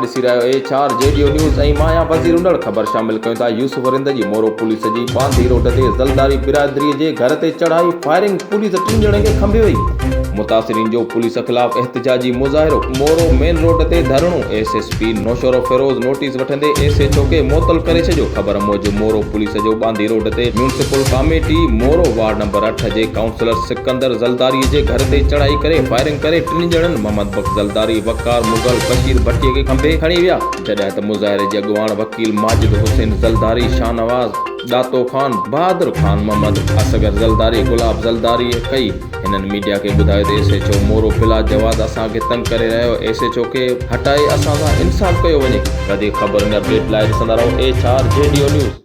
ॾिसी रहियो HR JDO news ऐं मां आहियां वज़ीर उंडड़। ख़बर शामिल कयूं था यूसुफ रिंद जी। मोरो पुलिस जी बांधी रोड ते ज़लदारी बिरादरीअ जे घर ते चढ़ाई फायरिंग, पुलिस 3 ॼणनि खे खंभे वई। मुतासिरीन जो पुलिस ख़िलाफ़ एहतिजाजी मुज़ाहिरो। मोरो मेन रोड ते धरणो। SSP नौशरो फिरोज़ नोटिस वठंदे SHO खे मुअतल करे छॾियो। ख़बर मूजिब मोरो पुलिस जो बांधी रोड ते म्यूनिसिपल कमेटी मोरो वार्ड नंबर 8 जे काउंसलर सिकंदर ज़लदारी जे घर ते चढ़ाई करे फायरिंग करे 3 ॼणनि मोहम्मद बख्श ज़लदारी, वकार मुगल, बशीर भट्टीअ खे खंभे खणी विया। जॾहिं त मुज़ाहिरे जे अॻुवाण वकील माजिद हुसैन ज़लदारी, शाहनवाज़, दातो खान, बहादुर खान, मोहम्मद असगर ज़लदारी, गुलाब ज़लदारी कई। हिननि मीडिया खे ॿुधायो त SHO मोरो बिला जवाज़ असांखे तंग करे रहियो। SHO खे हटाए असां सां इंसाफ़ कयो वञे। वधीक ख़बरुनि अपडेट लाइ ॾिसंदा रहो HR JDO न्यूज़।